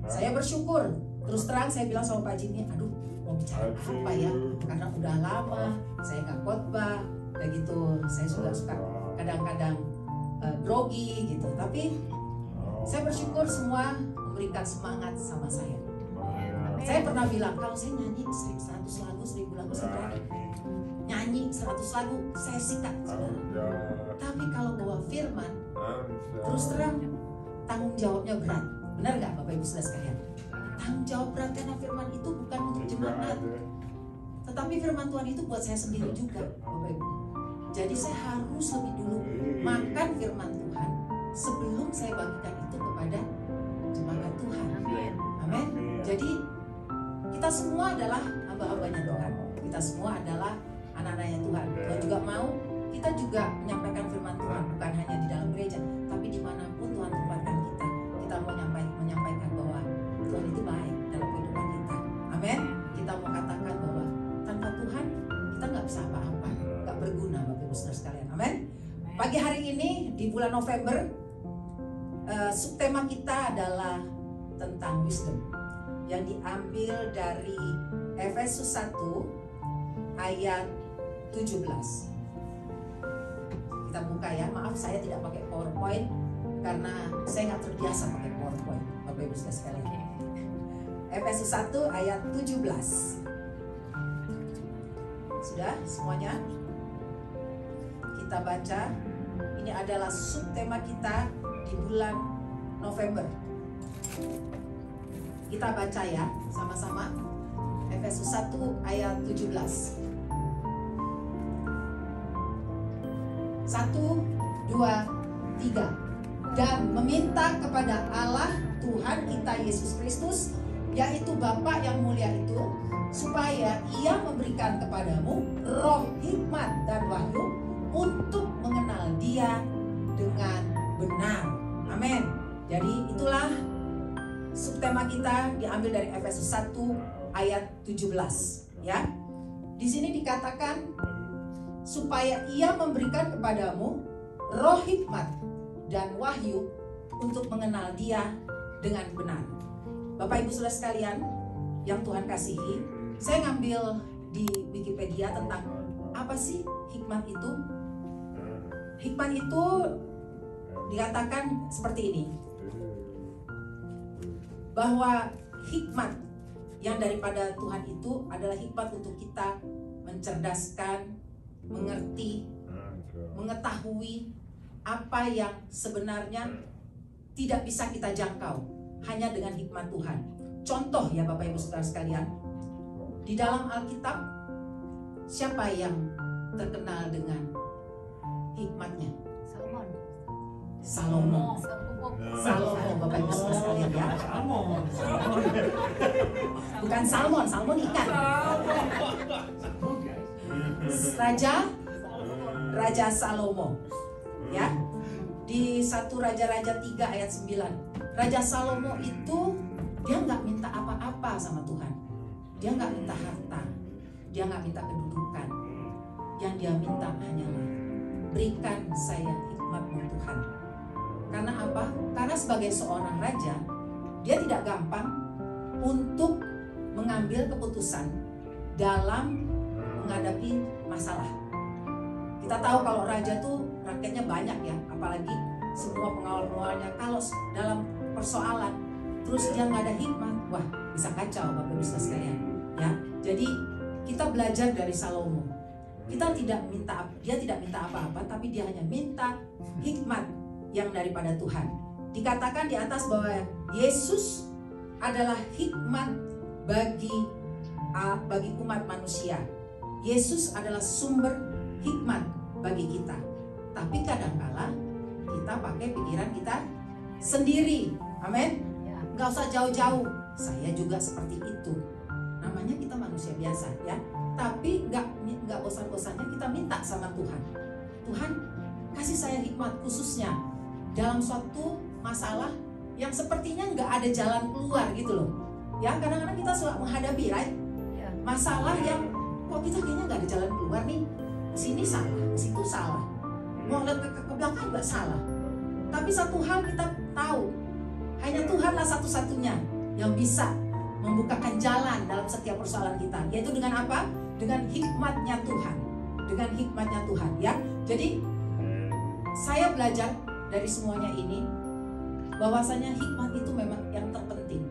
Saya bersyukur. Terus terang saya bilang sama Pak Jimmy, aduh mau bicara apa ya? Karena udah lama saya nggak khotbah, kayak gitu. Saya suka kadang-kadang grogi gitu. Tapi saya bersyukur semua memberikan semangat sama saya. Saya pernah bilang kalau saya nyanyi 100 lagu, 1000 lagu, saya berani. Nyanyi 100 lagu, saya sikat, saudara. Tapi kalau bawa firman, terus terang tanggung jawabnya berat. Benar nggak Bapak Ibu Saudara sekalian? Tanggung jawab berat karena firman itu bukan untuk jemaat, tetapi firman Tuhan itu buat saya sendiri juga, Bapak Ibu. Jadi saya harus lebih dulu makan firman Tuhan sebelum saya bagikan itu kepada jemaat Tuhan. Amin. Jadi kita semua adalah hamba-hambanya Tuhan. Kita semua adalah anak-anaknya Tuhan. Tuhan juga mau kita juga menyampaikan firman Tuhan, bukan hanya di dalam gereja, tapi dimanapun Tuhan tempatkan kita. Kita mau menyampaikan bahwa Tuhan itu baik dalam kehidupan kita. Amin. Kita mau katakan bahwa tanpa Tuhan kita nggak bisa apa-apa, nggak berguna, Bapak Ibu Saudara sekalian. Amin. Pagi hari ini di bulan November, subtema kita adalah tentang wisdom, yang diambil dari Efesus 1 ayat 17. Kita buka ya, maaf saya tidak pakai PowerPoint karena saya nggak terbiasa pakai PowerPoint, Bapak Ibu Saudara sekalian. Efesus 1 ayat 17. Sudah semuanya? Kita baca. Ini adalah subtema kita di bulan November. Kita baca ya sama-sama. Efesus 1 ayat 17. 1, 2, 3. Dan meminta kepada Allah Tuhan kita Yesus Kristus, yaitu Bapa yang mulia itu, supaya Ia memberikan kepadamu roh hikmat dan wahyu untuk mengenal Dia dengan benar. Amin. Jadi itulah subtema kita, diambil dari Efesus 1 ayat 17 ya. Di sini dikatakan supaya Ia memberikan kepadamu roh hikmat dan wahyu untuk mengenal Dia dengan benar. Bapak Ibu Saudara sekalian yang Tuhan kasihi, saya ngambil di Wikipedia tentang apa sih hikmat itu. Hikmat itu dikatakan seperti ini, bahwa hikmat yang daripada Tuhan itu adalah hikmat untuk kita mencerdaskan, mengerti, mengetahui apa yang sebenarnya tidak bisa kita jangkau hanya dengan hikmat Tuhan. Contoh ya Bapak Ibu Saudara sekalian, di dalam Alkitab siapa yang terkenal dengan hikmatnya? Salomo. Salomo, Bapak Ibu Saudara sekalian ya. Bukan salmon, salmon ikan. Raja Salomo ya. Di 1 Raja-Raja 3 ayat 9, Raja Salomo itu dia nggak minta apa-apa sama Tuhan. Dia nggak minta harta, dia nggak minta kedudukan. Yang dia minta hanyalah berikan saya hikmat-Mu Tuhan. Karena apa? Karena sebagai seorang raja, dia tidak gampang untuk mengambil keputusan dalam menghadapi masalah. Kita tahu kalau raja tuh rakyatnya banyak ya, apalagi semua pengawal-pengawalnya. Kalau dalam persoalan terus dia nggak ada hikmat, wah bisa kacau Bapak Ibu Saudara sekalian ya. Jadi kita belajar dari Salomo. Dia tidak minta apa-apa, tapi dia hanya minta hikmat yang daripada Tuhan. Dikatakan di atas bahwa Yesus adalah hikmat bagi umat manusia. Yesus adalah sumber hikmat bagi kita. Tapi kadangkala kita pakai pikiran kita sendiri. Amin. Nggak usah jauh-jauh. Saya juga seperti itu. Namanya kita manusia biasa ya. Tapi nggak bosan-bosannya kita minta sama Tuhan. Tuhan kasih saya hikmat khususnya dalam suatu masalah yang sepertinya nggak ada jalan keluar gitu loh. Ya kadang-kadang kita suka menghadapi masalah yang kok kita kayaknya nggak ada jalan keluar nih. Sini salah, situ salah. Mau lihat ke belakang nggak salah. Tapi satu hal kita tahu, hanya Tuhanlah satu-satunya yang bisa membukakan jalan dalam setiap persoalan kita, yaitu dengan apa? Dengan hikmatnya Tuhan. Dengan hikmatnya Tuhan, ya. Jadi saya belajar dari semuanya ini bahwasanya hikmat itu memang yang terpenting.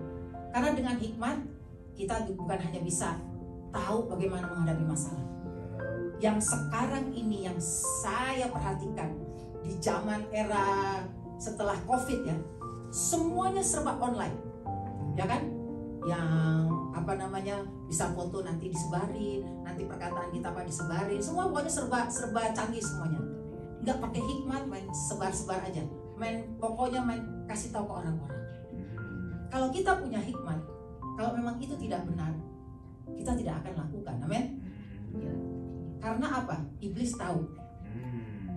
Karena dengan hikmat kita bukan hanya bisa tahu bagaimana menghadapi masalah. Yang sekarang ini yang saya perhatikan di zaman era setelah COVID, ya, semuanya serba online, ya kan? Yang bisa foto nanti disebarin, nanti perkataan kita apa disebarin, semua pokoknya serba canggih semuanya. Nggak pakai hikmat, main sebar-sebar aja, pokoknya kasih tahu ke orang-orang. Kalau kita punya hikmat, kalau memang itu tidak benar, kita tidak akan lakukan. Amin. Ya. Karena apa? Iblis tahu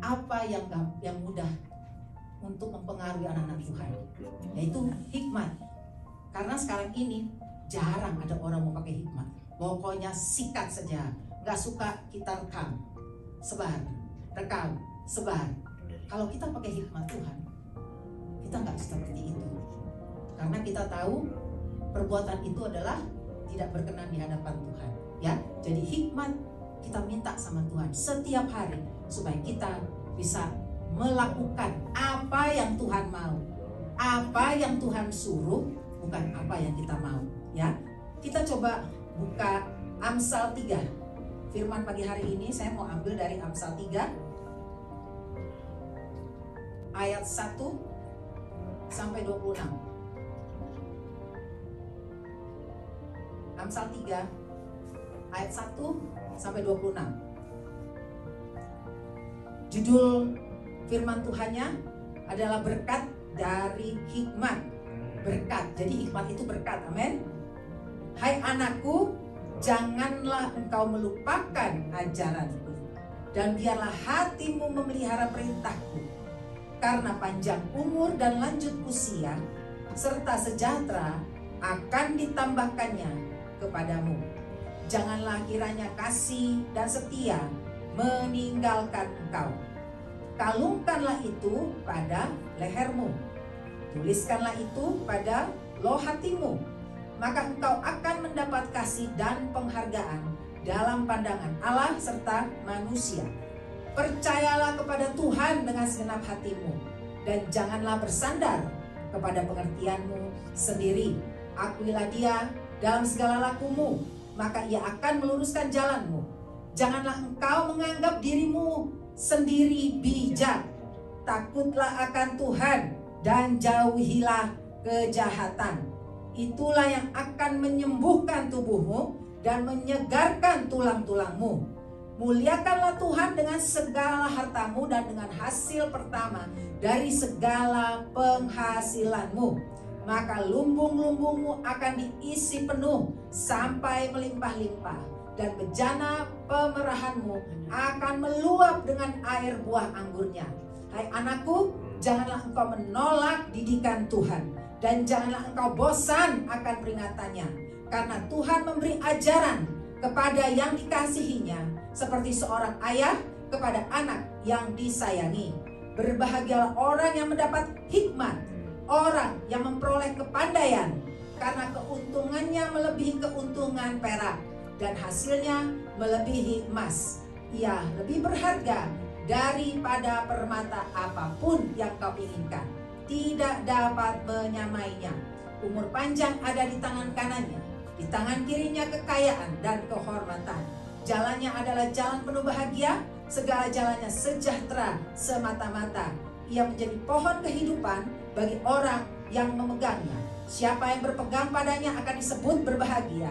apa yang mudah untuk mempengaruhi anak-anak Tuhan, yaitu hikmat. Karena sekarang ini jarang ada orang mau pakai hikmat. Pokoknya sikat saja, nggak suka kita rekam, sebar, rekam, sebar. Kalau kita pakai hikmat Tuhan, kita nggak seperti itu. Karena kita tahu perbuatan itu adalah tidak berkenan di hadapan Tuhan, ya. Jadi hikmat kita minta sama Tuhan setiap hari supaya kita bisa melakukan apa yang Tuhan mau, apa yang Tuhan suruh, bukan apa yang kita mau, ya. Kita coba buka Amsal 3. Firman pagi hari ini saya mau ambil dari Amsal 3 ayat 1 sampai 26. Amsal 3 ayat 1 sampai 26. Judul firman Tuhannya adalah berkat dari hikmat. Berkat, jadi hikmat itu berkat. Amin. Hai anakku, janganlah engkau melupakan ajaranku, dan biarlah hatimu memelihara perintahku. Karena panjang umur dan lanjut usia serta sejahtera akan ditambahkannya kepadamu. Janganlah kiranya kasih dan setia meninggalkan engkau. Kalungkanlah itu pada lehermu, tuliskanlah itu pada loh hatimu, maka engkau akan mendapat kasih dan penghargaan dalam pandangan Allah serta manusia. Percayalah kepada Tuhan dengan segenap hatimu, dan janganlah bersandar kepada pengertianmu sendiri. Akuilah Dia dalam segala lakumu, maka Ia akan meluruskan jalanmu. Janganlah engkau menganggap dirimu sendiri bijak. Takutlah akan Tuhan dan jauhilah kejahatan. Itulah yang akan menyembuhkan tubuhmu dan menyegarkan tulang-tulangmu. Muliakanlah Tuhan dengan segala hartamu dan dengan hasil pertama dari segala penghasilanmu. Maka lumbung-lumbungmu akan diisi penuh sampai melimpah-limpah, dan bejana pemerahanmu akan meluap dengan air buah anggurnya. Hai anakku, janganlah engkau menolak didikan Tuhan, dan janganlah engkau bosan akan peringatannya. Karena Tuhan memberi ajaran kepada yang dikasihinya, seperti seorang ayah kepada anak yang disayangi. Berbahagialah orang yang mendapat hikmat, orang yang memperoleh kepandaian, karena keuntungannya melebihi keuntungan perak, dan hasilnya melebihi emas. Ia lebih berharga daripada permata apapun yang kau inginkan. Tidak dapat menyamainya. Umur panjang ada di tangan kanannya, di tangan kirinya kekayaan dan kehormatan. Jalannya adalah jalan penuh bahagia, segala jalannya sejahtera semata-mata. Ia menjadi pohon kehidupan bagi orang yang memegangnya. Siapa yang berpegang padanya akan disebut berbahagia.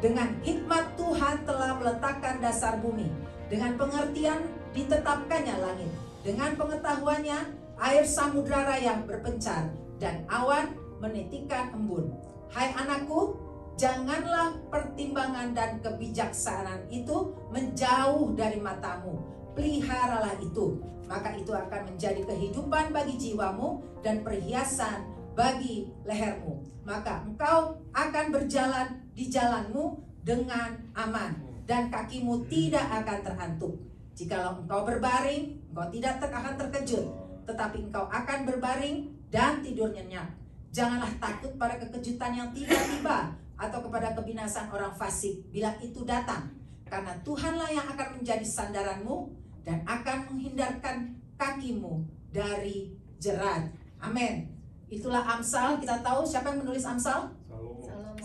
Dengan hikmat Tuhan telah meletakkan dasar bumi, dengan pengertian ditetapkannya langit, dengan pengetahuannya air samudra raya berpencar, dan awan menitikkan embun. Hai anakku, janganlah pertimbangan dan kebijaksanaan itu menjauh dari matamu. Peliharalah itu, maka itu akan menjadi kehidupan bagi jiwamu dan perhiasan bagi lehermu. Maka engkau akan berjalan di jalanmu dengan aman, dan kakimu tidak akan terantuk. Jikalau engkau berbaring, engkau tidak akan terkejut, tetapi engkau akan berbaring dan tidur nyenyak. Janganlah takut pada kekejutan yang tiba-tiba atau kepada kebinasan orang fasik bila itu datang. Karena Tuhanlah yang akan menjadi sandaranmu dan akan menghindarkan kakimu dari jerat. Amin. Itulah Amsal. Kita tahu siapa yang menulis Amsal?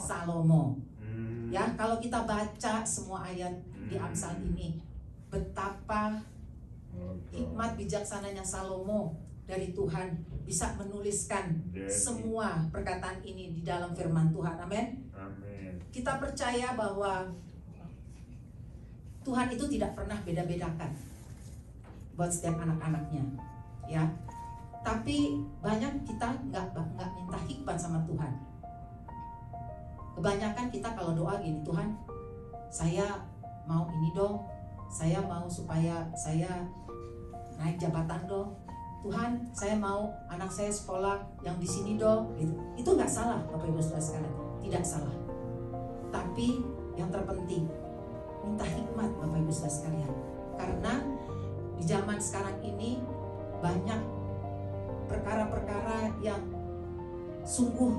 Salomo. Ya, kalau kita baca semua ayat di Amsal ini, betapa hikmat bijaksananya Salomo dari Tuhan bisa menuliskan semua perkataan ini di dalam firman Tuhan. Amin. Kita percaya bahwa Tuhan itu tidak pernah beda-bedakan buat setiap anak-anaknya, ya. Tapi banyak kita nggak minta hikmat sama Tuhan. Kebanyakan kita kalau doa gini, Tuhan, saya mau ini dong, saya mau supaya saya naik jabatan dong. Tuhan, saya mau anak saya sekolah yang di sini dong. Gitu. Itu nggak salah, Bapak Ibu Saudara sekalian, tidak salah. Tapi yang terpenting, minta hikmat, Bapak Ibu Saudara sekalian. Karena di zaman sekarang ini banyak perkara-perkara yang sungguh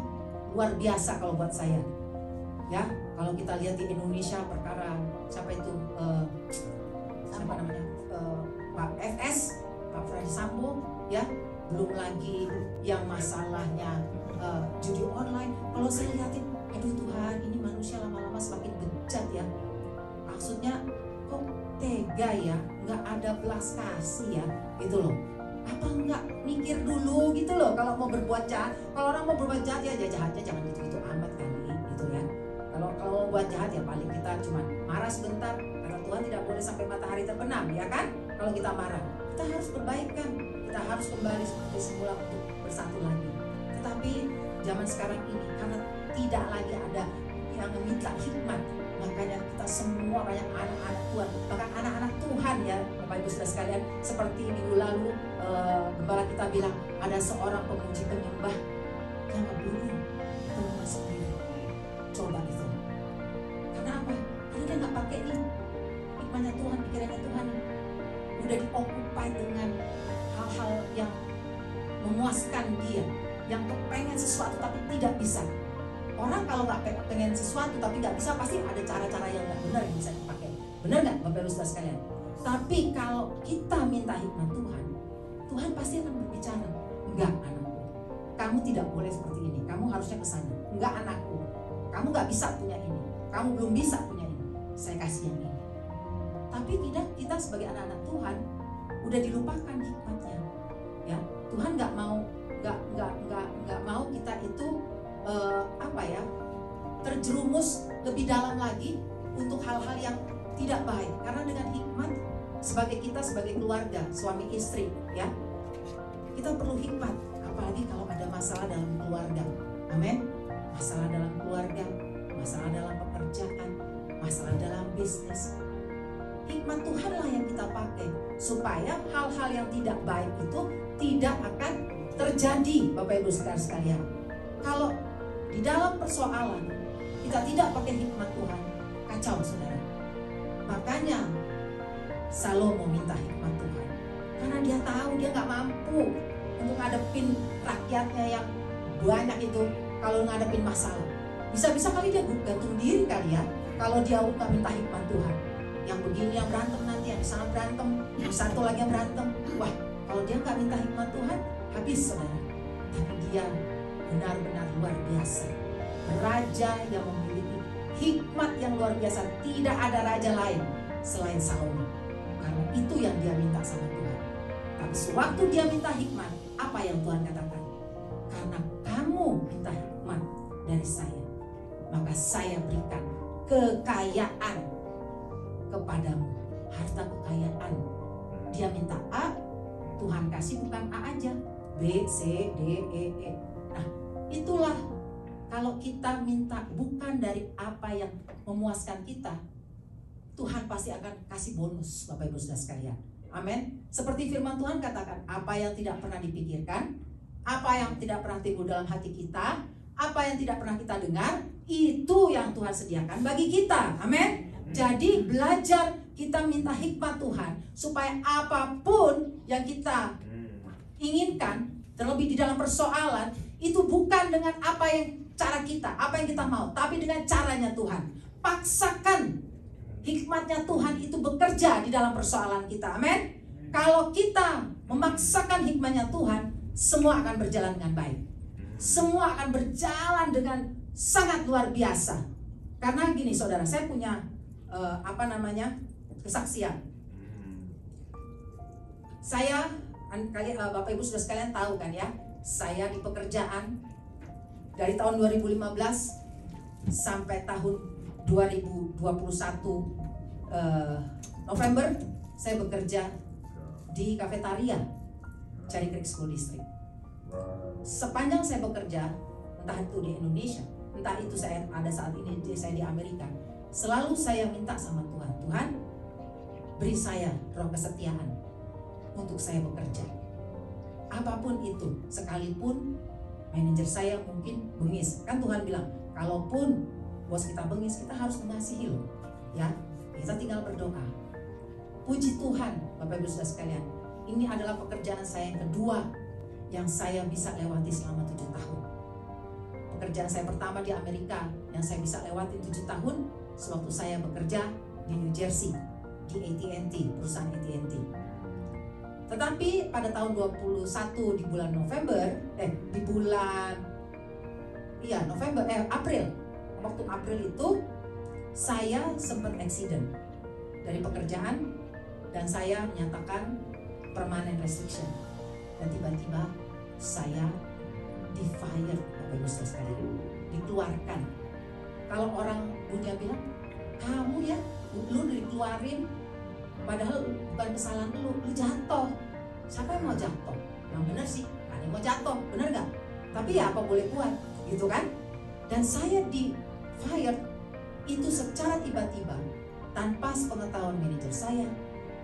luar biasa kalau buat saya. Ya, kalau kita lihat di Indonesia perkara siapa itu siapa namanya Pak FS, Pak Freddy Sambo, ya, belum lagi yang masalahnya judi online. Kalau saya lihatin, aduh Tuhan, ini manusia lama-lama semakin bejat ya. Maksudnya kok tega ya, nggak ada belas kasih ya, gitu loh. Apa nggak mikir dulu gitu loh kalau mau berbuat jahat? Kalau orang mau berbuat jahat ya jahatnya jangan gitu-gitu amat kali, gitu ya. Kalau mau buat jahat ya paling kita cuma marah sebentar, karena Tuhan tidak boleh sampai matahari terbenam, ya kan? Kalau kita marah, kita harus perbaikan, kita harus kembali seperti semula untuk bersatu lagi. Tetapi zaman sekarang ini karena tidak lagi ada yang meminta hikmat, makanya kita semua banyak anak-anak Tuhan, bahkan anak-anak Tuhan ya Bapak Ibu Saudara sekalian, seperti minggu lalu gembala kita bilang ada seorang pemuji penyembah yang membunuh rumah sendiri. Coba gitu. Karena apa? Karena dia nggak pakai nih hikmatnya Tuhan, pikirannya Tuhan, udah diokupai dengan hal-hal yang memuaskan dia, yang kepengen sesuatu tapi tidak bisa. Orang kalau nggak pengen sesuatu tapi nggak bisa, pasti ada cara-cara yang nggak benar yang bisa dipakai. Benar nggak Bapak Ibu Saudara sekalian? Tapi kalau kita minta hikmat Tuhan, Tuhan pasti akan berbicara. Enggak anakku, kamu tidak boleh seperti ini. Kamu harusnya ke sana. Enggak anakku, kamu nggak bisa punya ini. Kamu belum bisa punya ini. Saya kasih yang ini. Tapi kita sebagai anak-anak Tuhan udah dilupakan hikmatnya. Ya, Tuhan nggak mau kita itu terjerumus lebih dalam lagi untuk hal-hal yang tidak baik. Karena dengan hikmat sebagai keluarga, suami istri, ya, kita perlu hikmat. Apalagi kalau ada masalah dalam keluarga. Amin. Masalah dalam keluarga, masalah dalam pekerjaan, masalah dalam bisnis. Hikmat Tuhanlah yang kita pakai supaya hal-hal yang tidak baik itu tidak akan terjadi, Bapak Ibu Saudara sekalian. Kalau di dalam persoalan kita tidak pakai hikmat Tuhan, kacau saudara. Makanya Salomo minta hikmat Tuhan, karena dia tahu dia nggak mampu untuk ngadepin rakyatnya yang banyak itu. Kalau ngadepin masalah, bisa-bisa kali dia gantung diri kali ya, kalau dia nggak minta hikmat Tuhan. Yang begini yang berantem nanti, yang sana berantem, yang satu lagi yang berantem. Wah, kalau dia nggak minta hikmat Tuhan, habis saudara. Tapi dia benar-benar luar biasa, raja yang memiliki hikmat yang luar biasa. Tidak ada raja lain selain Salomo, karena itu yang dia minta sama Tuhan. Tapi sewaktu dia minta hikmat, apa yang Tuhan katakan? Karena kamu minta hikmat dari saya, maka saya berikan kekayaan kepadamu. Harta kekayaan. Dia minta A, Tuhan kasih bukan A aja, B, C, D, E, E. Nah, itulah kalau kita minta bukan dari apa yang memuaskan kita, Tuhan pasti akan kasih bonus, Bapak Ibu Saudara sekalian. Amin. Seperti firman Tuhan katakan, apa yang tidak pernah dipikirkan, apa yang tidak pernah timbul dalam hati kita, apa yang tidak pernah kita dengar, itu yang Tuhan sediakan bagi kita. Amin. Jadi belajar kita minta hikmat Tuhan supaya apapun yang kita inginkan, terlebih di dalam persoalan, Itu bukan dengan apa yang cara kita, apa yang kita mau, tapi dengan caranya Tuhan. Paksakan hikmatnya Tuhan itu bekerja di dalam persoalan kita. Amin. Kalau kita memaksakan hikmatnya Tuhan, semua akan berjalan dengan baik. Semua akan berjalan dengan sangat luar biasa. Karena gini saudara, saya punya kesaksian. Saya, Bapak Ibu sudah sekalian tahu kan ya, saya di pekerjaan dari tahun 2015 sampai tahun 2021 November saya bekerja di kafetaria Cherry Creek School District. Sepanjang saya bekerja, entah itu di Indonesia, entah itu saya ada saat ini saya di Amerika, selalu saya minta sama Tuhan, Tuhan beri saya roh kesetiaan untuk saya bekerja. Apapun itu, sekalipun manajer saya mungkin bengis, kan Tuhan bilang, kalaupun bos kita bengis, kita harus mengasihi loh, ya. Kita tinggal berdoa. Puji Tuhan, Bapak Ibu Saudara sekalian, ini adalah pekerjaan saya yang kedua yang saya bisa lewati selama 7 tahun. Pekerjaan saya pertama di Amerika yang saya bisa lewati 7 tahun sewaktu saya bekerja di New Jersey di AT&T, perusahaan AT&T. Tetapi pada tahun 21 di bulan April. Waktu April itu saya sempat accident dari pekerjaan dan saya menyatakan permanent restriction. Dan tiba-tiba saya di-fire, Bapak Ibu Saudara sekalian, dikeluarkan. Kalau orang dunia bilang, kamu ya, lu dikeluarin, padahal bukan kesalahan lu jatuh. Siapa yang mau jatuh? Yang benar sih, ada yang mau jatuh, benar gak? Tapi ya apa boleh buat, gitu kan? Dan saya di-fire itu secara tiba-tiba, tanpa sepengetahuan manajer saya,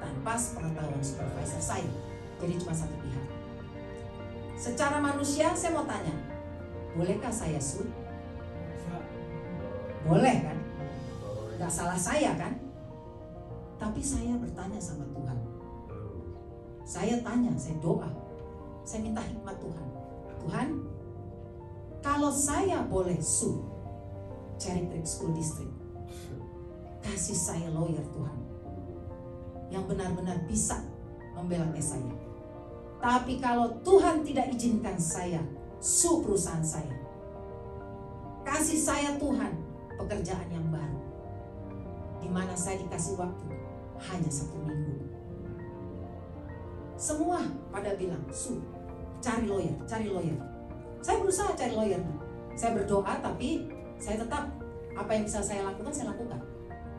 tanpa sepengetahuan supervisor saya. Jadi cuma satu pihak. Secara manusia saya mau tanya, bolehkah saya sue? Boleh kan? Gak salah saya kan? Tapi saya bertanya sama Tuhan. Saya tanya, saya doa, saya minta hikmat Tuhan. Tuhan, kalau saya boleh sue Cherry Creek School District, kasih saya lawyer Tuhan yang benar-benar bisa membela saya. Tapi kalau Tuhan tidak izinkan saya sue perusahaan saya, kasih saya Tuhan pekerjaan yang baru, di mana saya dikasih waktu hanya 1 minggu. Semua pada bilang, Su, cari lawyer, cari lawyer. Saya berusaha cari lawyer. Saya berdoa, tapi saya tetap apa yang bisa saya lakukan, saya lakukan.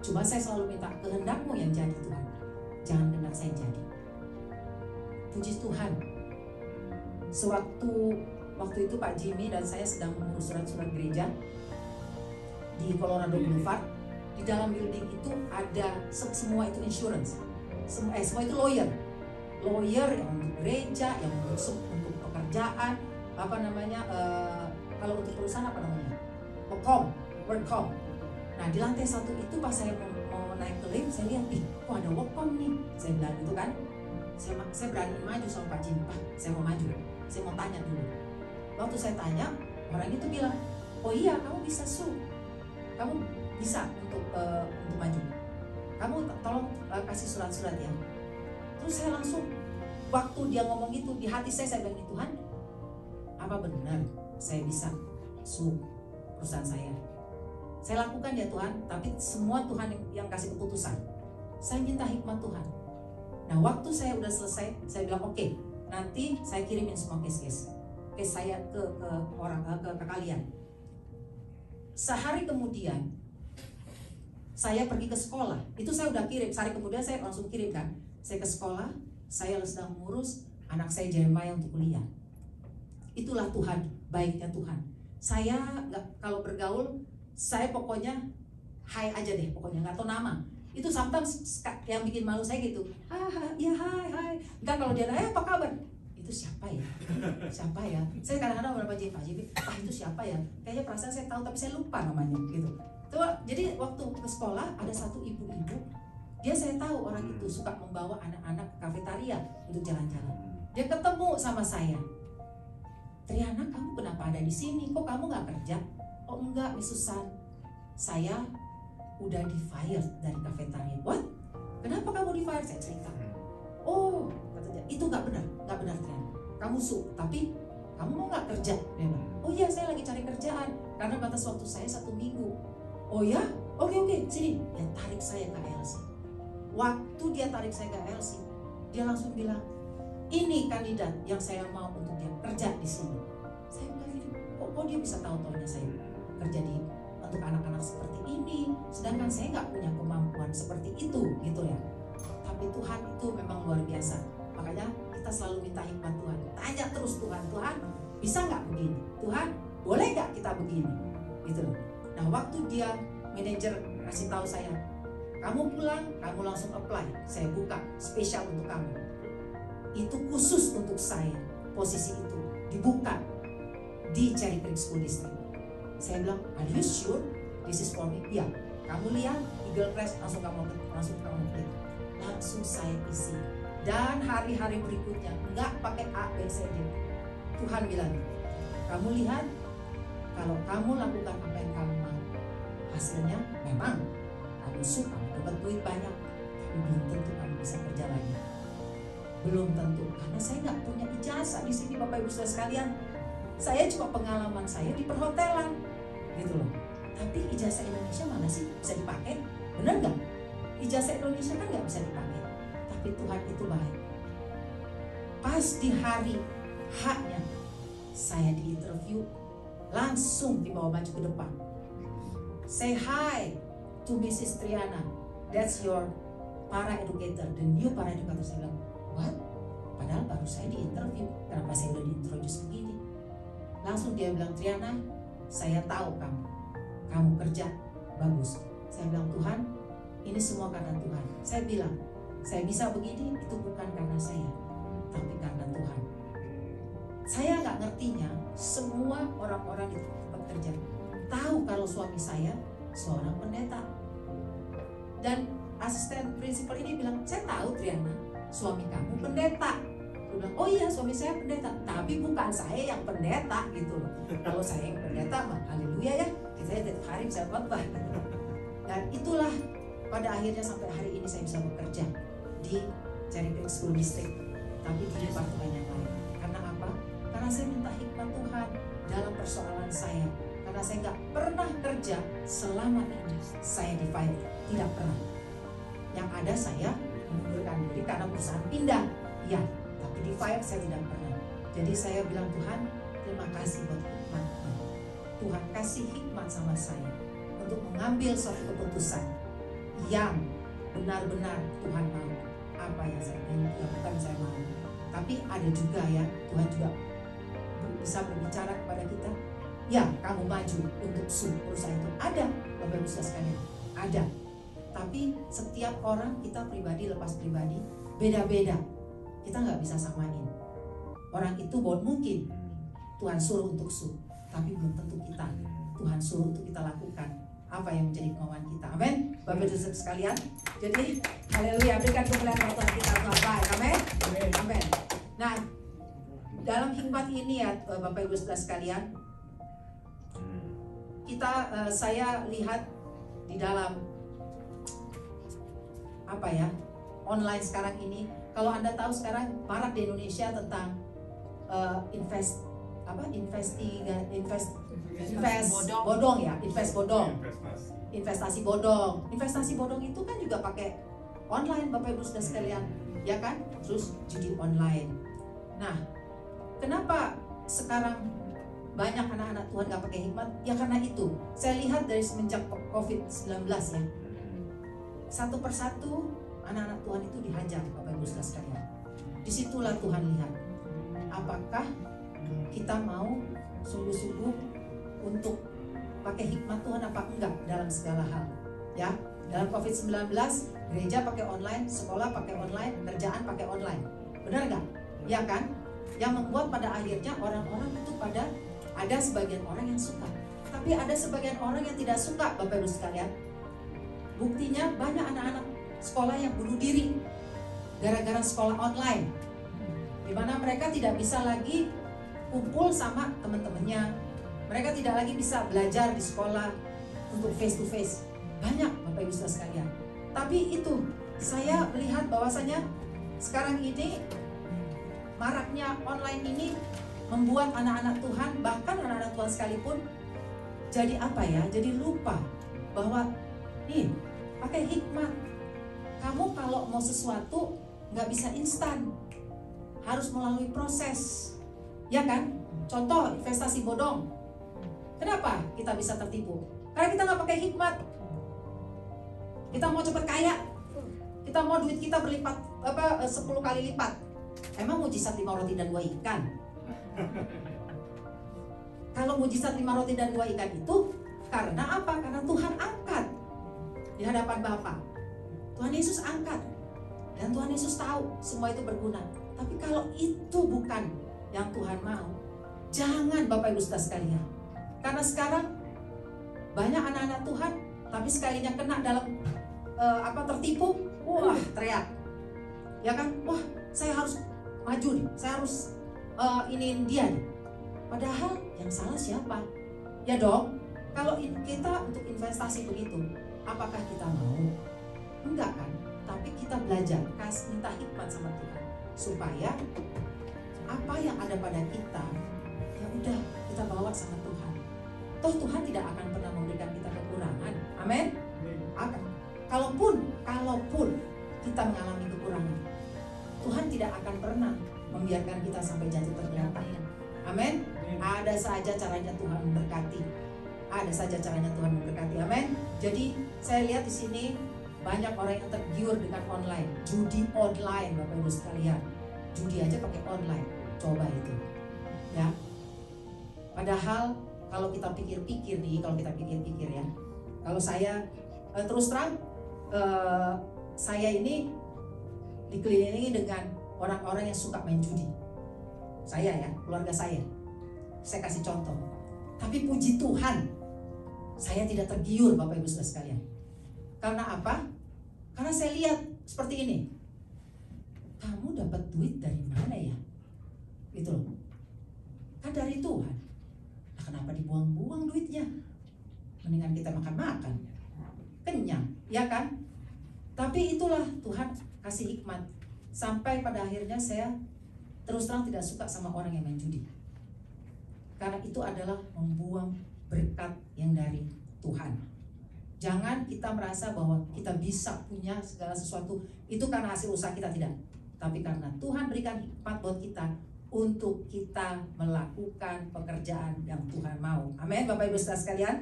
Cuma saya selalu minta kehendak-Mu yang jadi Tuhan, jangan kehendak saya jadi. Puji Tuhan. Waktu itu Pak Jimmy dan saya sedang mengurus surat-surat gereja di Colorado Boulevard. Di dalam building itu ada semua itu insurance, semua itu lawyer yang untuk gereja, yang untuk pekerjaan, kalau untuk perusahaan apa namanya, workcom. Nah di lantai 1 itu pas saya mau naik ke lift, saya lihat, kok ada workcom nih, saya bilang gitu kan, saya berani maju sama Pak Jimmy, Pak, saya mau maju, saya mau tanya dulu. Waktu saya tanya, orang itu bilang, oh iya kamu bisa sue, kamu bisa untuk maju. Kamu tolong kasih surat-surat ya. Terus saya langsung, waktu dia ngomong itu, di hati saya bilang, Tuhan, apa benar saya bisa sue perusahaan saya? Saya lakukan ya Tuhan, tapi semua Tuhan yang kasih keputusan. Saya minta hikmat Tuhan. Nah waktu saya udah selesai, saya bilang oke, nanti saya kirimin semua case saya ke kalian. Sehari kemudian saya pergi ke sekolah, itu saya udah kirim. Sehari kemudian saya langsung kirim kan. Saya ke sekolah, saya sedang mengurus anak saya Jeremiah untuk kuliah. Itulah Tuhan, baiknya Tuhan. Saya kalau bergaul, saya pokoknya hai aja deh, pokoknya nggak tahu nama. Itu sometimes yang bikin malu saya gitu. Ya hai. Enggak, kalau dia apa kabar? Itu siapa ya? Siapa ya? Saya kadang-kadang berapa Pak Jimmy, itu siapa ya? Kayaknya perasaan saya tahu tapi saya lupa namanya gitu. Jadi waktu ke sekolah ada satu ibu-ibu, dia saya tahu orang itu suka membawa anak-anak ke kafetaria untuk jalan-jalan. Dia ketemu sama saya. Triana, kamu kenapa ada di sini? Kok kamu nggak kerja? Oh enggak, Miss Susan, saya udah di fire dari kafetaria. What? Kenapa kamu di fire? Saya cerita. Oh, katanya itu nggak benar Triana. Kamu tapi kamu mau nggak kerja? Dia bilang, oh iya saya lagi cari kerjaan karena batas waktu saya 1 minggu. Oh ya, oke, sini. Dia tarik saya ke LC. Waktu dia tarik saya ke LC, dia langsung bilang, ini kandidat yang saya mau untuk dia kerja di sini. Saya bilang gini, kok dia bisa tahu-taunya saya kerja di untuk anak-anak seperti ini, sedangkan saya nggak punya kemampuan seperti itu, gitu ya. Tapi Tuhan itu memang luar biasa. Makanya kita selalu minta hikmat Tuhan. Tanya terus Tuhan bisa nggak begini? Tuhan, boleh nggak kita begini? Gitu loh. Nah, waktu dia manajer kasih tahu saya, kamu pulang, kamu langsung apply. Saya buka spesial untuk kamu. Itu khusus untuk saya. Posisi itu dibuka di Cherry Creek School District. Saya bilang, are you sure this is for me? Ya, kamu lihat Eagle Crest, langsung kamu klik. Langsung saya isi. Dan hari-hari berikutnya nggak pakai A, B, C, D. Tuhan bilang, kamu lihat kalau kamu lakukan apa yang kamu mau, hasilnya memang kamu suka dapat duit banyak, tapi belum tentu kamu bisa kerja lagi. Belum tentu, karena saya nggak punya ijazah di sini, Bapak Ibu Saudara sekalian. Saya cuma pengalaman saya di perhotelan, gitu loh. Tapi ijazah Indonesia mana sih bisa dipakai? Benar nggak? Ijazah Indonesia kan nggak bisa dipakai. Tapi Tuhan itu baik. Pas di hari haknya, saya di interview, langsung dibawa maju ke depan. Say hi to Mrs. Triana. That's your para educator, the new para educator. Saya bilang, what? Padahal baru saya di interview. Kenapa saya udah diintroduce begini? Langsung dia bilang, Triana, saya tahu kamu kerja bagus. Saya bilang, Tuhan, ini semua karena Tuhan. Saya bilang, saya bisa begini, itu bukan karena saya, tapi karena Tuhan. Saya nggak ngertinya, semua orang-orang di tempat kerja tahu kalau suami saya seorang pendeta. Dan asisten prinsipal ini bilang, saya tahu Triana, suami kamu pendeta. Dia bilang, oh iya suami saya pendeta, tapi bukan saya yang pendeta gitu. Kalau saya yang pendeta mah haleluya ya, saya tiap hari bisa khotbah gitu. Dan itulah pada akhirnya sampai hari ini saya bisa bekerja di Cherry Creek School District, tapi di departemen yang lain. Karena apa? Karena saya minta hikmat Tuhan dalam persoalan saya. Karena saya nggak pernah kerja selama ini saya di fire, tidak pernah. Yang ada saya mengundurkan diri karena perusahaan pindah, ya. Tapi di fire saya tidak pernah. Jadi saya bilang, Tuhan, terima kasih buat hikmat-Mu. Tuhan kasih hikmat sama saya untuk mengambil suatu keputusan yang benar-benar Tuhan mau. Apa yang saya bukan saya mau. Tapi ada juga ya, Tuhan juga bisa berbicara kepada kita. Ya, kamu maju untuk perusahaan itu. Ada, Bapak Ibu Saudara sekalian, ada. Tapi setiap orang, kita pribadi lepas pribadi, beda-beda. Kita nggak bisa samain. Orang itu mungkin Tuhan suruh untuk tapi belum tentu kita Tuhan suruh untuk kita lakukan apa yang menjadi kemauan kita. Amin. Bapak Ibu sekalian. Jadi haleluya, berikan kemuliaan Tuhan kita Tuhan. Amin. Amin. Nah, dalam hikmat ini ya Bapak Ibu sekalian, saya lihat di dalam apa ya, online sekarang ini. Kalau Anda tahu sekarang marak di Indonesia tentang invest bodong ya, investasi bodong. Investasi bodong itu kan juga pakai online, Bapak Ibu Saudara sekalian, ya kan? Terus judi online. Nah, kenapa sekarang banyak anak-anak Tuhan gak pakai hikmat? Ya karena itu. Saya lihat dari semenjak COVID-19 ya, satu persatu anak-anak Tuhan itu dihajar, Bapak Ibu Saudara sekalian. Disitulah Tuhan lihat, apakah kita mau sungguh-sungguh untuk pakai hikmat Tuhan apa enggak dalam segala hal. Ya, dalam COVID-19 gereja pakai online, sekolah pakai online, kerjaan pakai online. Benar nggak? Ya kan? Yang membuat pada akhirnya orang-orang itu ada sebagian orang yang suka, tapi ada sebagian orang yang tidak suka, Bapak Ibu sekalian. Buktinya banyak anak-anak sekolah yang bunuh diri gara-gara sekolah online, di mana mereka tidak bisa lagi kumpul sama teman-temannya. Mereka tidak lagi bisa belajar di sekolah untuk face to face. Banyak Bapak Ibu Saudara sekalian. Tapi itu saya melihat bahwasanya sekarang ini maraknya online ini membuat anak-anak Tuhan, bahkan anak-anak Tuhan sekalipun, jadi apa ya? Jadi lupa bahwa nih pakai hikmat. Kamu kalau mau sesuatu nggak bisa instan, harus melalui proses, ya kan? Contoh investasi bodong. Kenapa kita bisa tertipu? Karena kita nggak pakai hikmat. Kita mau cepat kaya, kita mau duit kita berlipat 10 kali lipat. Emang mujizat 5 roti dan 2 ikan? Kalau mujizat 5 roti dan 2 ikan itu karena apa? Karena Tuhan angkat di hadapan Bapa. Tuhan Yesus angkat. Dan Tuhan Yesus tahu semua itu berguna. Tapi kalau itu bukan yang Tuhan mau, jangan Bapak Ibu Saudara sekalian. Karena sekarang banyak anak-anak Tuhan, tapi sekalinya kena dalam tertipu, wah teriak, ya kan? Wah saya harus maju nih, saya harus iniin dia nih. Padahal yang salah siapa? Ya dong, kalau kita untuk investasi begitu, apakah kita mau? Enggak kan? Tapi kita belajar, minta hikmat sama Tuhan, supaya apa yang ada pada kita, ya udah kita bawa sama Tuhan. Toh Tuhan tidak akan pernah memberikan kita kekurangan. Amin. Akan. Kalaupun kita mengalami kekurangan, Tuhan tidak akan pernah membiarkan kita sampai jatuh tergeletak. Amin. Ada saja caranya Tuhan memberkati. Ada saja caranya Tuhan memberkati. Amin. Jadi saya lihat di sini banyak orang yang tergiur dengan online, judi online, Bapak Ibu sekalian. Judi aja pakai online. Coba itu. Ya. Padahal kalau kita pikir-pikir ya. Kalau saya terus terang, saya ini dikelilingi dengan orang-orang yang suka main judi. Saya ya, keluarga saya kasih contoh. Tapi puji Tuhan, saya tidak tergiur Bapak Ibu Saudara sekalian. Karena apa? Karena saya lihat seperti ini. Kamu dapat duit dari mana ya? Gitu loh. Kan dari Tuhan. Nah, kenapa dibuang-buang duitnya? Mendingan kita makan-makan, kenyang, ya kan? Tapi itulah Tuhan kasih hikmat. Sampai pada akhirnya saya terus terang tidak suka sama orang yang main judi. Karena itu adalah membuang berkat yang dari Tuhan. Jangan kita merasa bahwa kita bisa punya segala sesuatu itu karena hasil usaha kita, tidak. Tapi karena Tuhan berikan hikmat buat kita untuk kita melakukan pekerjaan yang Tuhan mau. Amin, Bapak Ibu Saudara sekalian.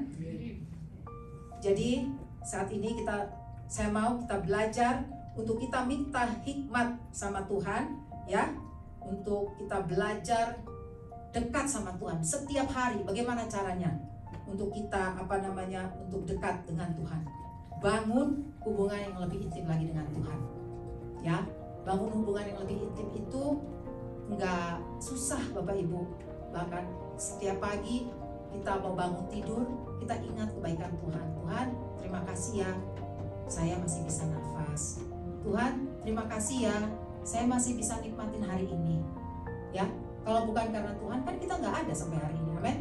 Jadi saat ini saya mau kita belajar untuk kita minta hikmat sama Tuhan, ya, untuk kita belajar dekat sama Tuhan setiap hari. Bagaimana caranya untuk kita untuk dekat dengan Tuhan? Bangun hubungan yang lebih intim lagi dengan Tuhan, ya. Bangun hubungan yang lebih intim itu nggak susah Bapak Ibu. Bahkan setiap pagi kita mau bangun tidur, kita ingat kebaikan Tuhan. Tuhan, terima kasih ya, saya masih bisa nafas. Tuhan, terima kasih ya, saya masih bisa nikmatin hari ini. Ya, kalau bukan karena Tuhan kan kita nggak ada sampai hari ini. Amin.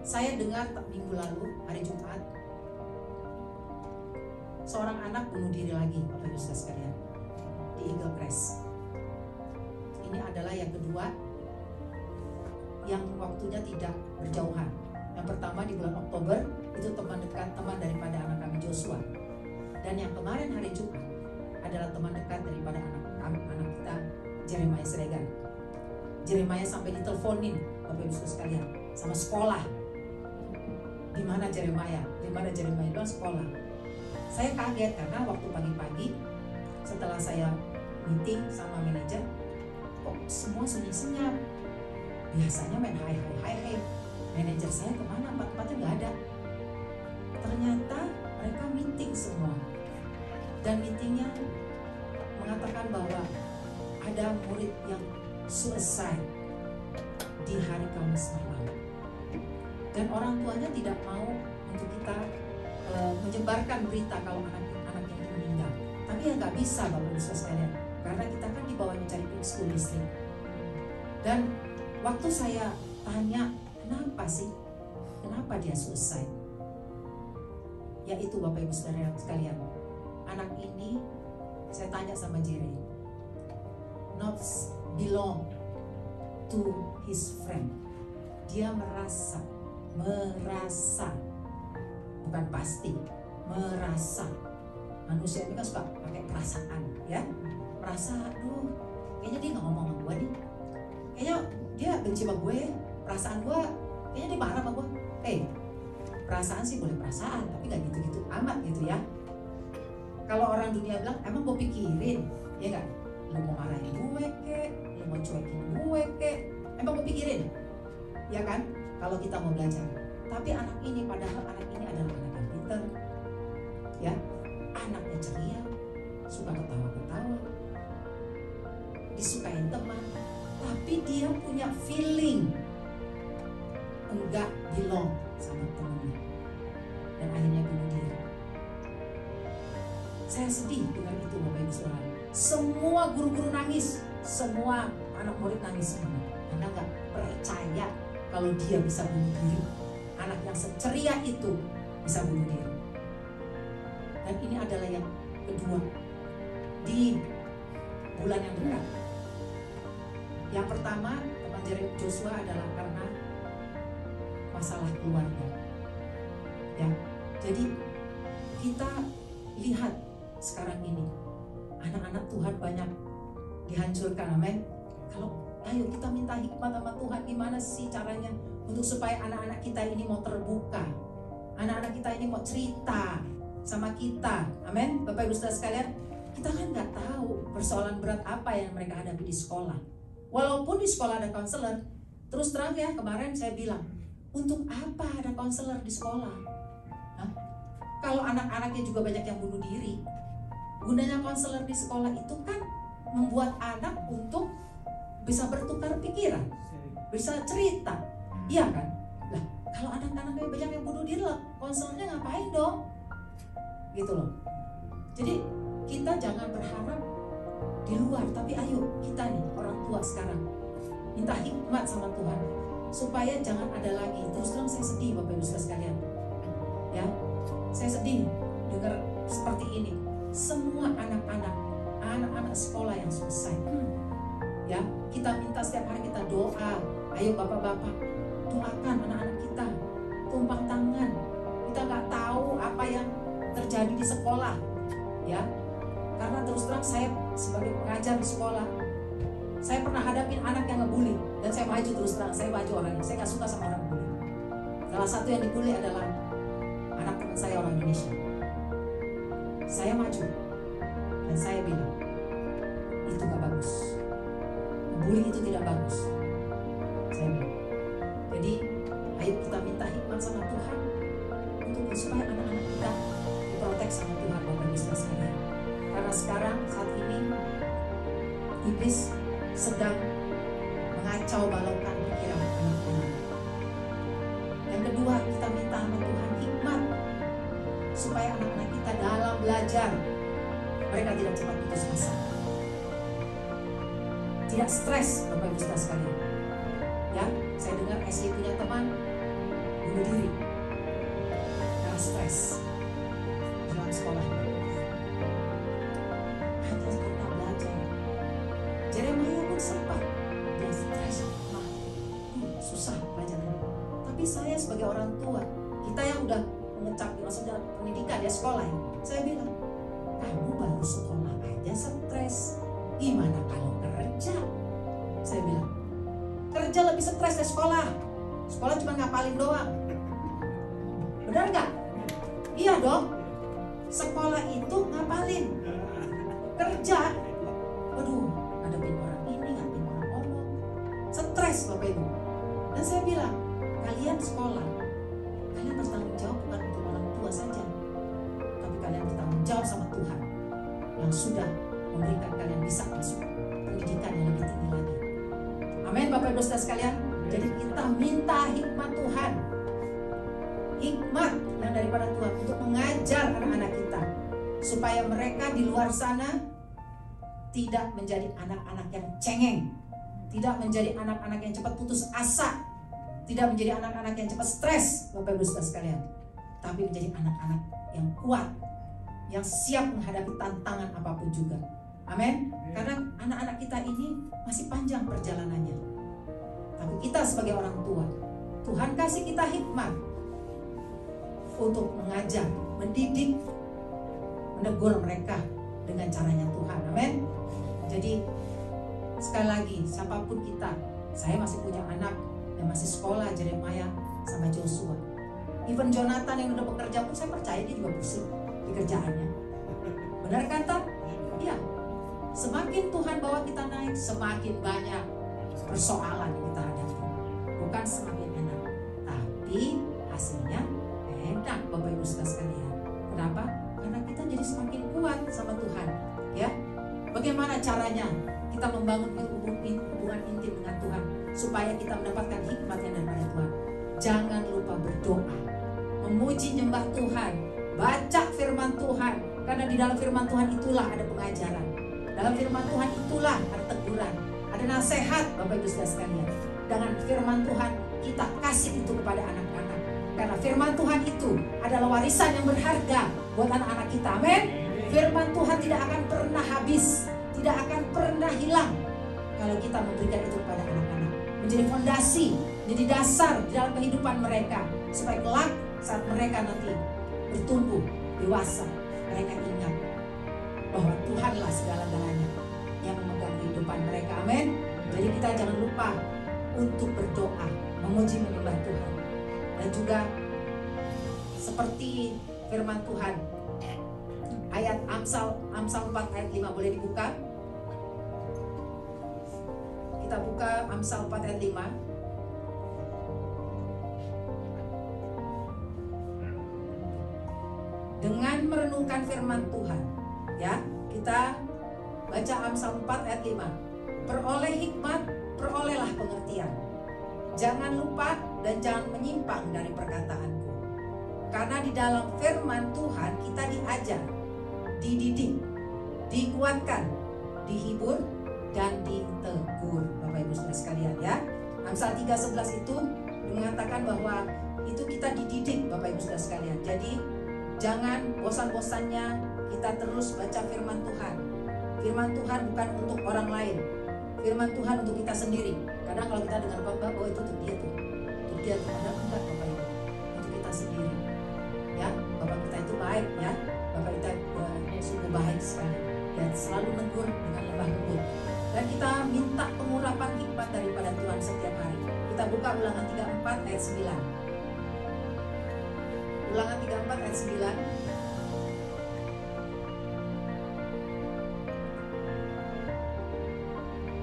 Saya dengar minggu lalu hari Jumat, seorang anak bunuh diri lagi, Bapak Ibu Saudara sekalian, di Eagle Crest. Ini adalah yang kedua yang waktunya tidak berjauhan. Yang pertama di bulan Oktober, itu teman dekat, teman daripada anak kami Joshua. Dan yang kemarin hari Jumat adalah teman dekat daripada anak kita Jeremiah Siregar. Jeremiah sampai diteleponin Bapak Ibu Saudara sekalian sama sekolah. Di mana Jeremiah? Di mana Jeremiah? Itu sekolah. Saya kaget karena waktu pagi-pagi setelah saya meeting sama manajer, kok semua senyap-senyap. Biasanya main hai. Manajer saya kemana? Empat-empatnya nggak ada. Ternyata mereka meeting semua. Dan meetingnya mengatakan bahwa ada murid yang suicide di hari Kamis malam. Dan orang tuanya tidak mau untuk kita menyebarkan berita kalau anak-anaknya itu meninggal. Tapi ya nggak bisa Bapak Ibu sekalian, karena kita kan di bawah mencari school listrik. Dan Waktu saya tanya, kenapa sih? Kenapa dia suicide? Yaitu Bapak Ibu Saudara sekalian, anak ini saya tanya sama Jerry, not belong to his friend. Dia merasa, bukan pasti, merasa. Manusia ini kan suka pakai perasaan, ya. Merasa, aduh, kayaknya dia nggak ngomong sama gue nih. Kayaknya dia benci sama gue, perasaan gue, kayaknya dia marah sama gue. Perasaan sih boleh perasaan, tapi nggak gitu-gitu amat gitu ya. Kalau orang dunia bilang, emang gue pikirin, ya nggak? Lo mau marahin gue kek, lo mau cuekin gue kek, emang gue pikirin, ya kan? Kalau kita mau belajar. Tapi anak ini, padahal anak ini adalah anak yang pintar, ya, anaknya ceria, suka ketawa-ketawa, disukain teman, tapi dia punya feeling enggak belong sama temannya, dan akhirnya bunuh diri. Saya sedih dengan itu Bapak Ibu Saudara. Semua guru-guru nangis, semua anak murid nangis semua, karena nggak percaya kalau dia bisa bunuh diri. Anak yang seceria itu bisa bunuh diri. Dan ini adalah yang kedua di bulan yang berat. Yang pertama, teman Joshua adalah karena masalah keluarga. Ya, jadi kita lihat sekarang ini anak-anak Tuhan banyak dihancurkan, amin. Kalau ayo kita minta hikmat sama Tuhan, gimana sih caranya untuk supaya anak-anak kita ini mau terbuka, anak-anak kita ini mau cerita sama kita, amin. Bapak Ibu Saudara sekalian, kita kan nggak tahu persoalan berat apa yang mereka hadapi di sekolah. Walaupun di sekolah ada konselor, terus terang ya, kemarin saya bilang, untuk apa ada konselor di sekolah? Kalau anak-anaknya juga banyak yang bunuh diri, gunanya konselor di sekolah itu kan membuat anak untuk bisa bertukar pikiran, bisa cerita, iya kan? Lah, kalau anak-anaknya banyak yang bunuh diri, konselornya ngapain dong? Gitu loh. Jadi kita jangan berharap di luar, tapi ayo kita nih orang tua sekarang minta hikmat sama Tuhan supaya jangan ada lagi. Terus terang saya sedih Bapak Ibu Saudara sekalian, ya, saya sedih dengar seperti ini. Semua anak-anak sekolah yang selesai, ya, kita minta setiap hari, kita doa. Ayo bapak-bapak, doakan anak-anak kita, tumpang tangan. Kita nggak tahu apa yang terjadi di sekolah, ya. Karena terus terang saya sebagai pengajar di sekolah, saya pernah hadapin anak yang ngebully, dan saya maju. Terus terang saya maju orangnya, saya nggak suka sama orang bully. Salah satu yang dibully adalah anak teman saya orang Indonesia. Saya maju dan saya bilang, itu gak bagus, bully itu tidak bagus, saya bilang. Jadi ayo kita minta hikmat sama Tuhan untuk supaya anak-anak kita diprotek sama Tuhan Bapak Ibu Saudara sekalian. Karena sekarang saat ini iblis sedang mengacau balaukan pikiran anak-anak. Yang kedua, kita minta sama Tuhan hikmat supaya anak-anak kita dalam belajar mereka tidak cepat putus asa, tidak stres Bapak Ibu Saudara sekalian. Ya, saya dengar SY punya teman bunuh diri karena stres dalam sekolah, hanya karena belajar. Jeremiah pun sempat dia stres, susah belajarnya. Tapi saya sebagai orang tua, kita yang udah mengecap maksudnya pendidikan ya, sekolah ya, saya bilang, kamu baru sekolah aja stres, gimana kalau kerja? Saya bilang, kerja lebih stres dari sekolah. Sekolah cuma ngapalin doang. Benar nggak? Iya dong. Sekolah itu ngapalin. Kerja, aduh, ngadepin orang ini, ngadepin orang ngomong, stres Bapak Ibu. Dan saya bilang, kalian sekolah, kalian bertanggung jawab bukan untuk orang tua saja, tapi kalian bertanggung jawab sama Tuhan yang sudah memberikan kalian bisa masuk pendidikan yang lebih tinggi lagi. Amin Bapak Ibu Saudara sekalian. Jadi kita minta hikmat Tuhan, hikmat yang daripada Tuhan untuk mengajar anak-anak kita supaya mereka di luar sana tidak menjadi anak-anak yang cengeng, tidak menjadi anak-anak yang cepat putus asa, tidak menjadi anak-anak yang cepat stres, Bapak Ibu Saudara sekalian, tapi menjadi anak-anak yang kuat, yang siap menghadapi tantangan apapun juga. Amin. Karena anak-anak kita ini masih panjang perjalanannya. Tapi kita sebagai orang tua, Tuhan kasih kita hikmat untuk mengajar, mendidik, menegur mereka dengan caranya Tuhan. Amin. Jadi sekali lagi, siapapun kita, saya masih punya anak yang masih sekolah, Jeremiah sama Joshua. Even Jonathan yang udah bekerja pun saya percaya dia juga pusing di kerjaannya. Benar kata? Iya. Semakin Tuhan bawa kita naik, semakin banyak persoalan yang kita hadapi. Bukan semakin enak, tapi hasilnya enak, Bapak Ibu Saudara sekalian. Kenapa? Karena kita jadi semakin kuat sama Tuhan. Ya. Bagaimana caranya kita membangun hubungan intim dengan Tuhan supaya kita mendapatkan hikmatnya daripada Tuhan? Jangan lupa berdoa, memuji nyembah Tuhan, baca firman Tuhan, karena di dalam firman Tuhan itulah ada pengajaran. Dalam firman Tuhan itulah ada teguran, ada nasihat, Bapak Ibu Saudara sekalian. Dengan firman Tuhan kita kasih itu kepada anak-anak, karena firman Tuhan itu adalah warisan yang berharga buat anak-anak kita. Amin. Firman Tuhan tidak akan pernah habis, tidak akan pernah hilang kalau kita memberikan itu kepada anak-anak, menjadi fondasi, menjadi dasar di dalam kehidupan mereka, supaya kelak saat mereka nanti bertumbuh dewasa, mereka ingat bahwa Tuhanlah segala-galanya yang memegang kehidupan mereka. Amin. Jadi kita jangan lupa untuk berdoa, memuji menyembah Tuhan. Dan juga seperti firman Tuhan, ayat Amsal 4 ayat 5, boleh dibuka? Kita buka Amsal 4 ayat 5. Dengan merenungkan firman Tuhan, ya, kita baca Amsal 4 ayat 5. Peroleh hikmat, perolehlah pengertian. Jangan lupa dan jangan menyimpang dari perkataanku. Karena di dalam firman Tuhan kita diajar, dididik, dikuatkan, dihibur, dan ditegur, Bapak Ibu Saudara sekalian, ya. Amsal 3:11 itu mengatakan bahwa itu kita dididik, Bapak Ibu Saudara sekalian. Jadi jangan bosan-bosannya kita terus baca firman Tuhan. Firman Tuhan bukan untuk orang lain, firman Tuhan untuk kita sendiri. Kadang kalau kita dengar khotbah, oh itu untuk dia tuh, padahal enggak, Bapak Ibu, untuk kita sendiri. Ya, Bapak kita itu baik, ya. Bapak kita sungguh baik sekali, dan selalu menegur dengan lembah lembut. Dan kita minta pengurapan hikmat daripada Tuhan setiap hari. Kita buka Ulangan 34 ayat 9. Ulangan 34 ayat 9.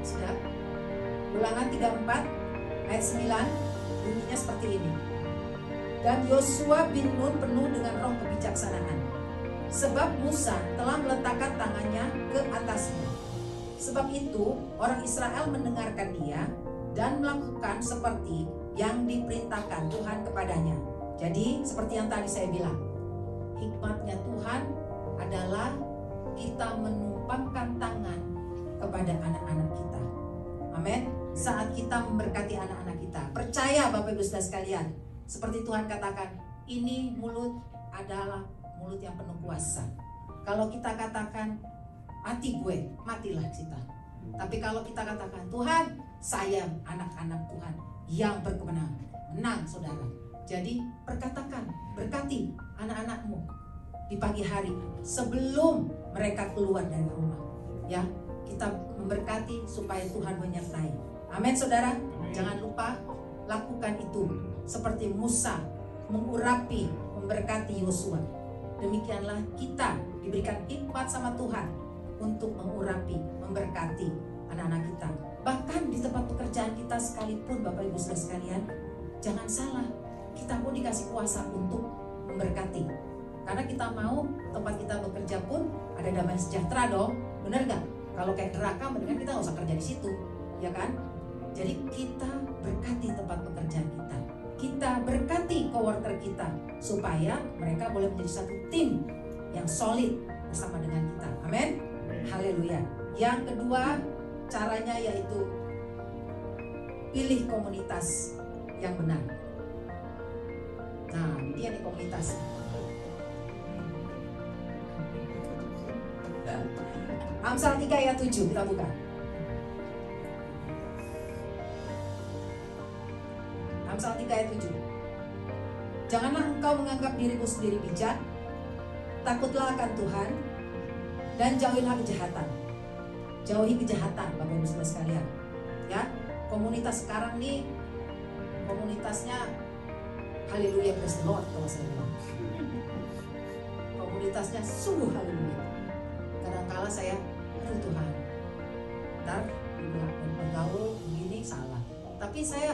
Sudah? Ulangan 34 ayat 9 bunyinya seperti ini. Dan Yosua bin Nun penuh dengan roh kebijaksanaan, sebab Musa telah meletakkan tangannya ke atasnya. Sebab itu orang Israel mendengarkan dia dan melakukan seperti yang diperintahkan Tuhan kepadanya. Jadi seperti yang tadi saya bilang, hikmatnya Tuhan adalah kita menumpangkan tangan kepada anak-anak kita. Amin. Saat kita memberkati anak-anak kita, percaya Bapak Ibu Saudara sekalian, seperti Tuhan katakan, ini mulut adalah mulut yang penuh kuasa. Kalau kita katakan, mati gue, matilah kita. Tapi kalau kita katakan, Tuhan, saya anak-anak Tuhan yang berkemenangan, menang saudara. Jadi perkatakan, berkati anak-anakmu di pagi hari sebelum mereka keluar dari rumah. Ya, kita memberkati supaya Tuhan menyertai. Amin saudara. Jangan lupa lakukan itu seperti Musa mengurapi, memberkati Yosua. Demikianlah kita diberikan hikmat sama Tuhan untuk mengurapi, memberkati anak-anak kita. Bahkan di tempat pekerjaan kita sekalipun, Bapak Ibu Saudara sekalian, jangan salah, kita pun dikasih kuasa untuk memberkati. Karena kita mau tempat kita bekerja pun ada damai sejahtera dong, bener gak? Kalau kayak neraka, mendingan kita gak usah kerja di situ, ya kan? Jadi kita berkati tempat pekerjaan kita, kita berkati coworker kita, supaya mereka boleh menjadi satu tim yang solid bersama dengan kita. Amin. Haleluya. Yang kedua caranya yaitu pilih komunitas yang benar. Nah, ini dia nih komunitas. Amsal 3 ayat 7, kita buka. Amsal 3 ayat 7. Janganlah engkau menganggap dirimu sendiri bijak, takutlah akan Tuhan, dan jauhilah kejahatan. Jauhi kejahatan, Bapak Ibu Saudara sekalian. Ya, komunitas sekarang nih, komunitasnya haleluya praise the Lord kalau saya bilang. Komunitasnya sungguh haleluya. Kadang-kala saya, aduh Tuhan, ntar dibilang bergaul begini salah. Tapi saya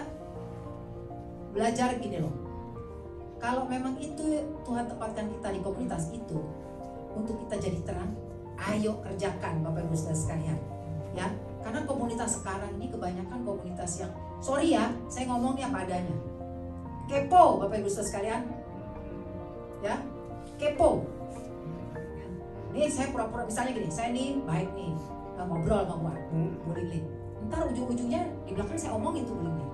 belajar gini loh. Kalau memang itu Tuhan tempatkan kita di komunitas itu untuk kita jadi terang, ayo kerjakan Bapak Ibu Saudara sekalian. Ya, karena komunitas sekarang ini kebanyakan komunitas yang, sorry ya, saya ngomongnya apa adanya. Kepo Bapak Ibu Saudara sekalian. Ya, kepo. Nih saya pura-pura, misalnya gini, saya nih baik nih, ngobrol sama Bu Lili. Ntar ujung-ujungnya di belakang saya omongin tuh Bu Lili.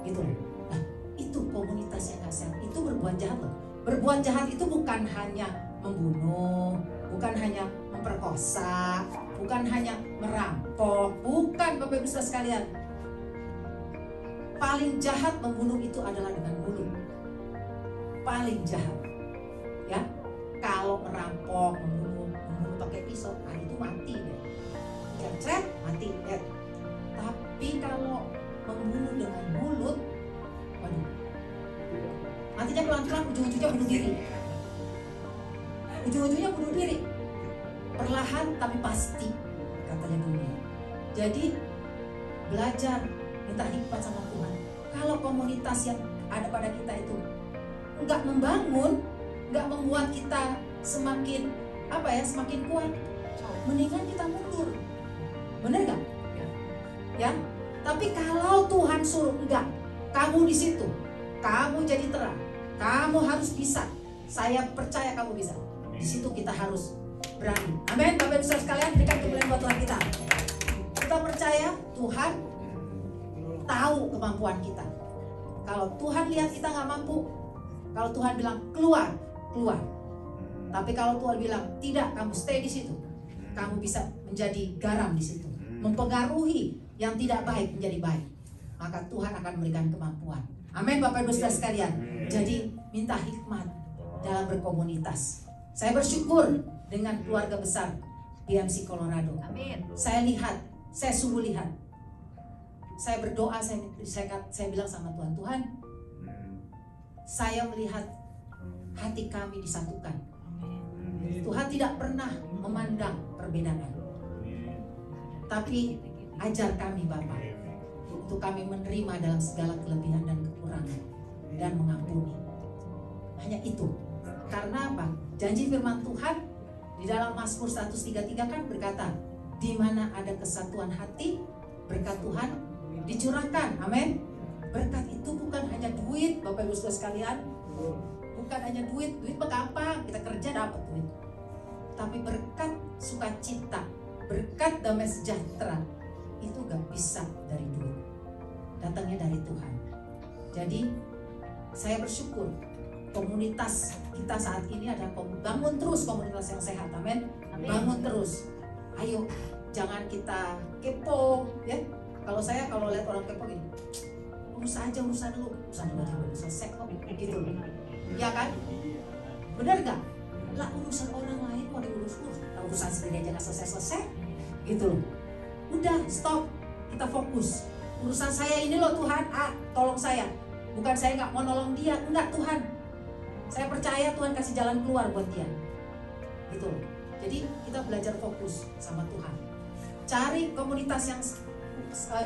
Gitu loh. Nah, itu komunitas yang gak sehat, itu berbuat jahat loh. Berbuat jahat itu bukan hanya membunuh, bukan hanya memperkosa, bukan hanya merampok, bukan Bapak Ibu Saudara sekalian. Paling jahat membunuh itu adalah dengan mulut. Paling jahat. Ya. Kalau merampok, membunuh pakai pisau, itu mati deh. Jacret, mati deh. Tapi kalau membunuh dengan mulut, waduh, matinya pelan-pelan, ujung-ujungnya bunuh diri. Ujung-ujungnya bunuh diri. Perlahan tapi pasti, katanya dunia. Jadi belajar, minta hikmat sama Tuhan. Kalau komunitas yang ada pada kita itu nggak membangun, nggak membuat kita semakin semakin kuat, mendingan kita mundur. Bener nggak? Ya. Tapi kalau Tuhan suruh enggak, kamu di situ, kamu jadi terang, kamu harus bisa. Saya percaya kamu bisa. Di situ kita harus berani. Amin. Bapak Ibu Saudara sekalian, berikan kemuliaan buat Tuhan kita. Kita percaya Tuhan tahu kemampuan kita. Kalau Tuhan lihat kita nggak mampu, kalau Tuhan bilang keluar. Tapi kalau Tuhan bilang tidak, kamu stay di situ. Kamu bisa menjadi garam di situ, mempengaruhi yang tidak baik menjadi baik. Maka Tuhan akan memberikan kemampuan. Amin Bapak Ibu Saudara sekalian. Jadi minta hikmat dalam berkomunitas. Saya bersyukur dengan keluarga besar PMC Colorado. Amin. Saya sungguh lihat. Saya berdoa, saya bilang sama Tuhan, Tuhan, saya melihat hati kami disatukan. Tuhan tidak pernah memandang perbedaan. Tapi ajar kami Bapak untuk kami menerima dalam segala kelebihan dan kekurangan dan mengampuni. Hanya itu. Karena apa? Janji firman Tuhan di dalam Mazmur 133 kan berkata, di mana ada kesatuan hati, berkat Tuhan dicurahkan. Amin. Berkat itu bukan hanya duit, Bapak Ibu Saudara sekalian. Bukan hanya duit gampang, kita kerja dapat duit. Tapi berkat sukacita, berkat damai sejahtera, itu gak bisa dari duit. Datangnya dari Tuhan. Jadi saya bersyukur komunitas kita saat ini ada bangun terus komunitas yang sehat. Amin. Bangun terus. Ayo, jangan kita kepo ya. Kalau lihat orang kepo gini, urus aja urusan lu, urusan lu aja belum selesai kok, gitu. Ya kan? Benar gak? Lah urusan orang lain mau diurus, urusan sendiri aja gak selesai-selesai, gitu loh. Udah stop, kita fokus. Urusan saya ini loh Tuhan, tolong saya. Bukan saya gak mau nolong dia, enggak Tuhan. Saya percaya Tuhan kasih jalan keluar buat dia, gitu loh. Jadi kita belajar fokus sama Tuhan. Cari komunitas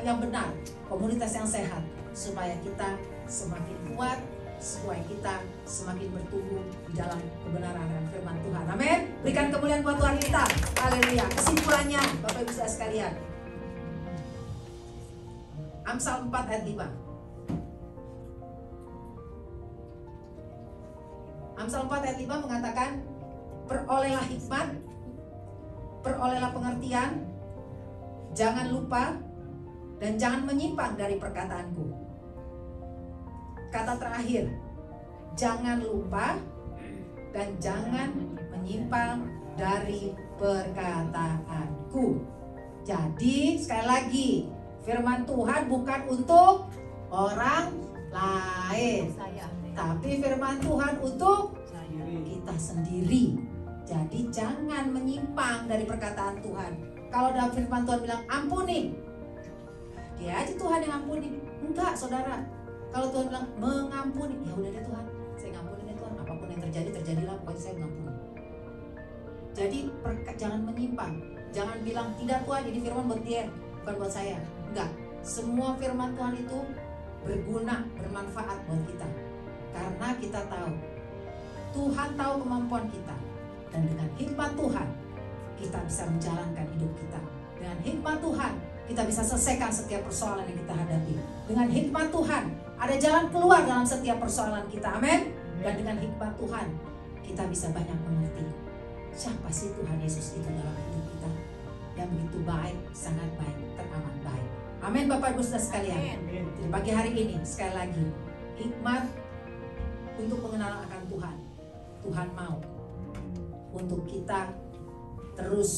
yang benar, komunitas yang sehat, supaya kita semakin kuat, supaya kita semakin bertumbuh di dalam kebenaran dan firman Tuhan. Amin. Berikan kemuliaan buat Tuhan kita. Haleluya. Kesimpulannya, Bapak Ibu Saudara sekalian, Amsal 4 ayat 5. Amsal 4 ayat 5 mengatakan, perolehlah hikmat, perolehlah pengertian, jangan lupa dan jangan menyimpang dari perkataanku. Kata terakhir, jangan lupa dan jangan menyimpang dari perkataanku. Jadi sekali lagi, firman Tuhan bukan untuk orang lain, tapi firman Tuhan untuk kita sendiri. Jadi jangan menyimpang dari perkataan Tuhan. Kalau dalam firman Tuhan bilang ampuni, dia aja Tuhan yang ampuni. Enggak, saudara. Kalau Tuhan bilang mengampuni, ya udah deh Tuhan, saya ngampuni deh Tuhan. Apapun yang terjadi, terjadilah, pokoknya saya mengampuni. Jadi jangan menyimpang. Jangan bilang tidak Tuhan, ini firman buat dia, bukan buat saya. Enggak. Semua firman Tuhan itu berguna, bermanfaat buat kita. Karena kita tahu Tuhan tahu kemampuan kita. Dan dengan hikmat Tuhan kita bisa menjalankan hidup kita. Dengan hikmat Tuhan kita bisa selesaikan setiap persoalan yang kita hadapi. Dengan hikmat Tuhan ada jalan keluar dalam setiap persoalan kita. Amin. Dan dengan hikmat Tuhan kita bisa banyak mengerti siapa sih Tuhan Yesus itu dalam hidup kita, yang begitu baik, sangat baik, teramat baik. Amin Bapak Ibu Saudara sekalian. Jadi pagi hari ini sekali lagi, hikmat untuk pengenalan akan Tuhan. Tuhan mau untuk kita terus